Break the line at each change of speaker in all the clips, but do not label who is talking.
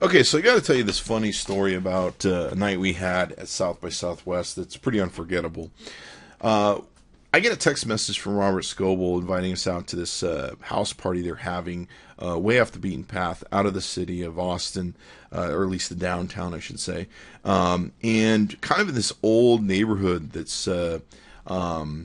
Okay, so I got to tell you this funny story about a night we had at South by Southwest that's pretty unforgettable. I get a text message from Robert Scoble inviting us out to this house party they're having way off the beaten path out of the city of Austin, or at least the downtown, I should say, and kind of in this old neighborhood that's not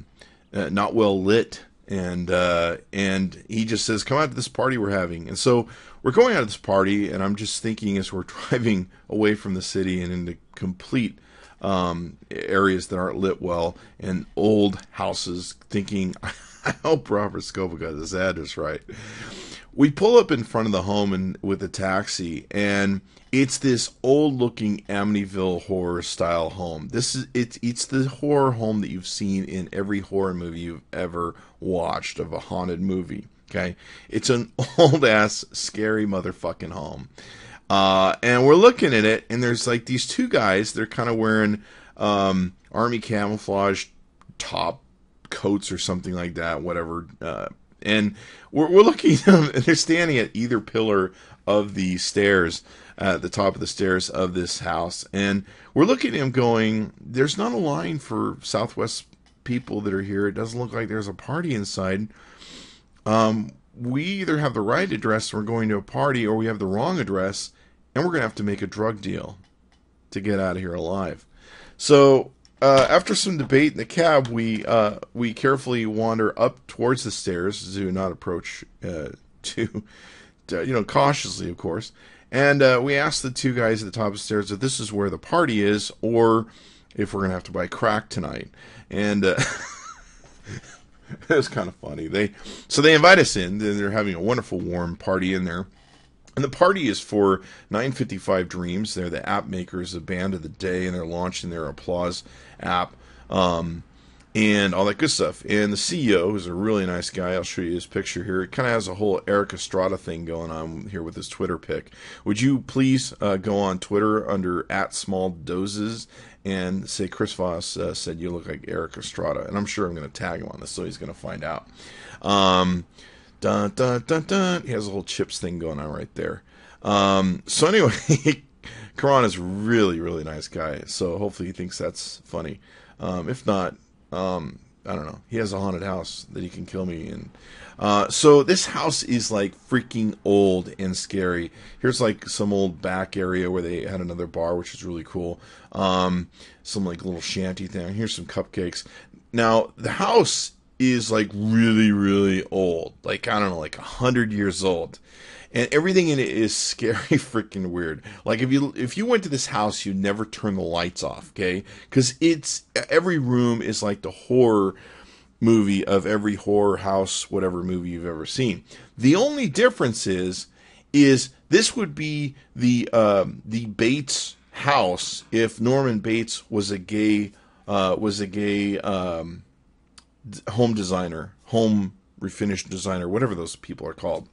well lit. And he just says, come out to this party we're having. And so we're going out to this party, and I'm just thinking as we're driving away from the city and into complete areas that aren't lit well and old houses, thinking, I hope Robert Scoble got his address right. We pull up in front of the home and with a taxi, and it's this old-looking Amityville horror-style home. It's the horror home that you've seen in every horror movie you've ever watched of a haunted movie. Okay, it's an old-ass, scary motherfucking home, and we're looking at it, and there's like these two guys. They're kind of wearing army camouflage top coats or something like that, whatever. And we're looking at them, and they're standing at either pillar of the stairs, at the top of the stairs of this house. And we're looking at him going, there's not a line for Southwest people that are here. It doesn't look like there's a party inside. We either have the right address and we're going to a party, or we have the wrong address, and we're going to have to make a drug deal to get out of here alive. So after some debate in the cab, we carefully wander up towards the stairs to not approach cautiously, of course. And we asked the two guys at the top of the stairs if this is where the party is, or if we're gonna have to buy crack tonight. And it was kind of funny. They invite us in. They're having a wonderful, warm party in there. And the party is for 955 Dreams. They're the app makers of Band of the Day, and they're launching their Applause app, and all that good stuff. And the CEO is a really nice guy. I'll show you his picture here. It kind of has a whole Eric Estrada thing going on here with his Twitter pic. Would you please go on Twitter under @SmallDoses and say Chris Voss said you look like Eric Estrada? And I'm sure I'm going to tag him on this, so he's going to find out. Dun, dun, dun, dun. He has a whole chips thing going on right there. So anyway, Karan is really, really nice guy. So hopefully he thinks that's funny. If not, I don't know. He has a haunted house that he can kill me in. So this house is like freaking old and scary. Here's like some old back area where they had another bar, which is really cool. Some like little shanty thing. Here's some cupcakes. Now the house is like really, really old. Like, I don't know, like 100 years old. And everything in it is scary freaking weird. Like if you went to this house, you'd never turn the lights off, okay? Because every room is like the horror movie of every horror house, whatever movie you've ever seen. The only difference is this would be the Bates house if Norman Bates was a gay home designer, home refinish designer, whatever those people are called.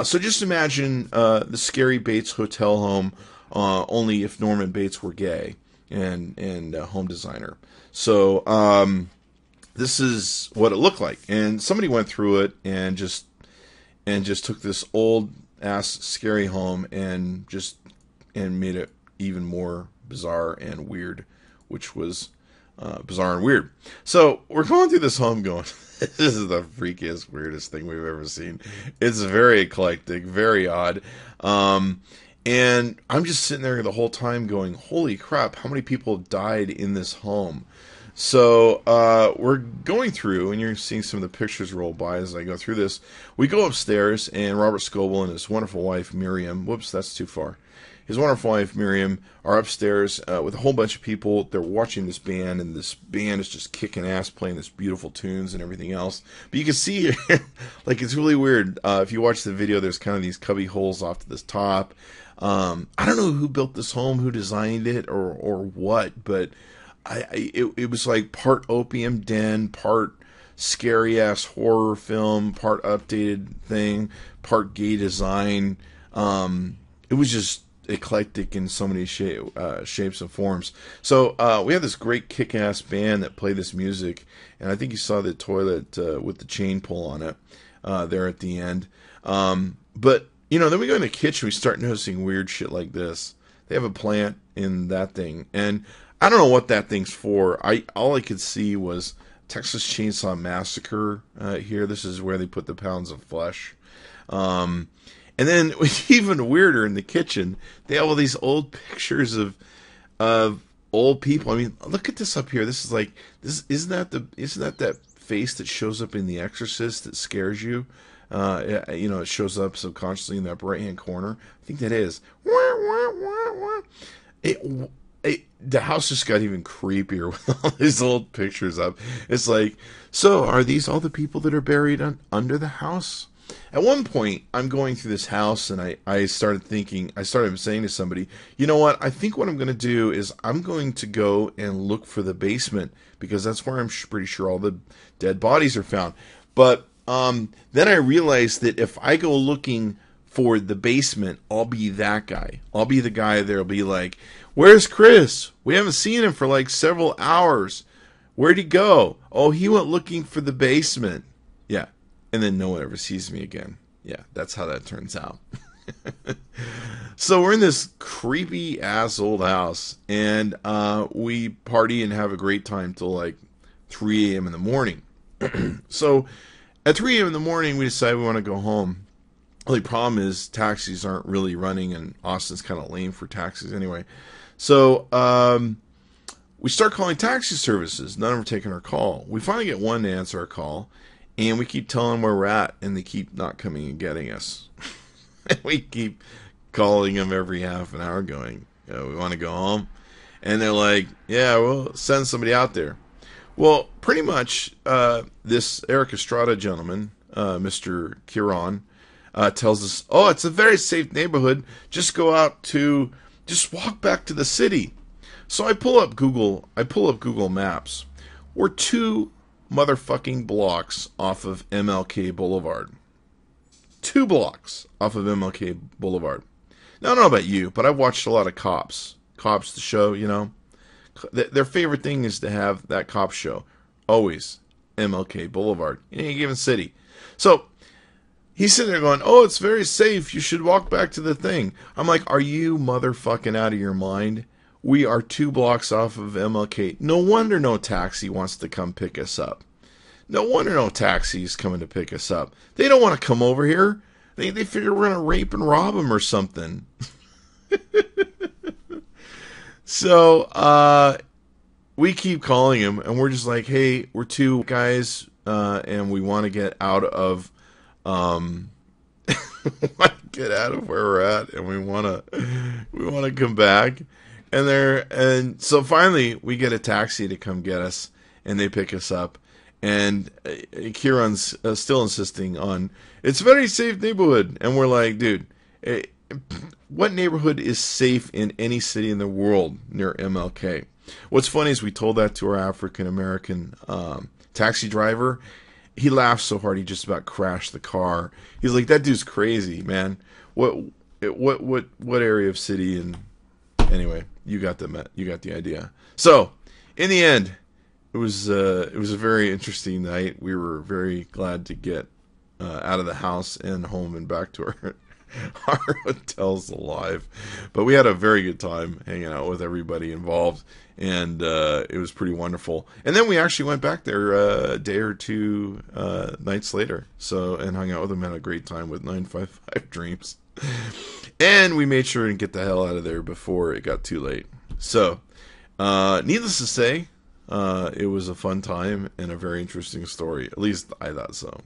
So just imagine the scary Bates hotel home, only if Norman Bates were gay and home designer. So this is what it looked like, and somebody went through it and just took this old ass scary home and made it even more bizarre and weird, which was bizarre and weird. So we're going through this home going, this is the freakiest, weirdest thing we've ever seen. It's very eclectic, very odd. And I'm just sitting there the whole time going, holy crap, how many people died in this home? So we're going through, and you're seeing some of the pictures roll by as I go through this. We go upstairs, and Robert Scoble and his wonderful wife, Miriam, whoops, that's too far. His wonderful wife, Miriam, are upstairs with a whole bunch of people. They're watching this band, and this band is just kicking ass, playing this beautiful tunes and everything else. But you can see, like, it's really weird. If you watch the video, there's kind of these cubby holes off to this top. I don't know who built this home, who designed it, or what, but it was like part opium den, part scary-ass horror film, part updated thing, part gay design. It was just eclectic in so many shapes and forms. So we had this great kick-ass band that played this music, and I think you saw the toilet with the chain pull on it there at the end. But Then we go in the kitchen, we start noticing weird shit like this. They have a plant in that thing, and I don't know what that thing's for. All I could see was Texas Chainsaw Massacre here. This is where they put the pounds of flesh. And then even weirder, in the kitchen, they have all these old pictures of old people. I mean, look at this up here. This is like this. Isn't that face that shows up in The Exorcist that scares you? It shows up subconsciously in the upper right hand corner. I think that is. The house just got even creepier with all these old pictures up. It's like, so are these all the people that are buried under the house? At one point, I'm going through this house, and I started saying to somebody, you know what? I think what I'm going to do is I'm going to go and look for the basement, because that's where I'm pretty sure all the dead bodies are found. But then I realized that if I go looking for the basement, I'll be that guy. I'll be the guy that'll be like, where's Chris? We haven't seen him for like several hours. Where'd he go? Oh, he went looking for the basement. Yeah. And then no one ever sees me again. Yeah, that's how that turns out. So we're in this creepy ass old house, and we party and have a great time till like 3 a.m. in the morning. So at 3 a.m. in the morning, we decide we want to go home. The only problem is taxis aren't really running, and Austin's kind of lame for taxis anyway. So we start calling taxi services. None of them are taking our call. We finally get one to answer our call, and we keep telling them where we're at, and they keep not coming and getting us. And we keep calling them every half an hour going, we want to go home. And they're like, yeah, we'll send somebody out there. Well, pretty much this Eric Estrada gentleman, Mr. Kiran, tells us, oh, it's a very safe neighborhood. Just walk back to the city. So I pull up Google Maps. We're 2 motherfucking blocks off of MLK Boulevard. 2 blocks off of MLK Boulevard. Now, I don't know about you, but I've watched a lot of Cops. Cops, the show, Their favorite thing is to have that cop show. Always MLK Boulevard in any given city. So he's sitting there going, oh, it's very safe. You should walk back to the thing. I'm like, are you motherfucking out of your mind? We are 2 blocks off of MLK. No wonder no taxi wants to come pick us up. No wonder no taxi is coming to pick us up. They don't want to come over here. They figure we're going to rape and rob them or something. So we keep calling him, and we're just like, hey, we're 2 guys, and we want to get out of get out of where we're at, and we want to come back. And so finally we get a taxi to come get us, and they pick us up. And Kieran's still insisting on, it's a very safe neighborhood. And we're like, dude, what neighborhood is safe in any city in the world near MLK? What's funny is we told that to our African-American taxi driver. He laughed so hard he just about crashed the car. He's like, that dude's crazy, man. What area of city? And anyway, you got the idea. So in the end, it was a very interesting night. We were very glad to get out of the house and home and back to our hotels alive. But we had a very good time hanging out with everybody involved, and it was pretty wonderful. And then we actually went back there a day or 2 nights later, and hung out with them, had a great time with 955 Dreams. And we made sure to get the hell out of there before it got too late. So, needless to say, it was a fun time and a very interesting story. At least I thought so.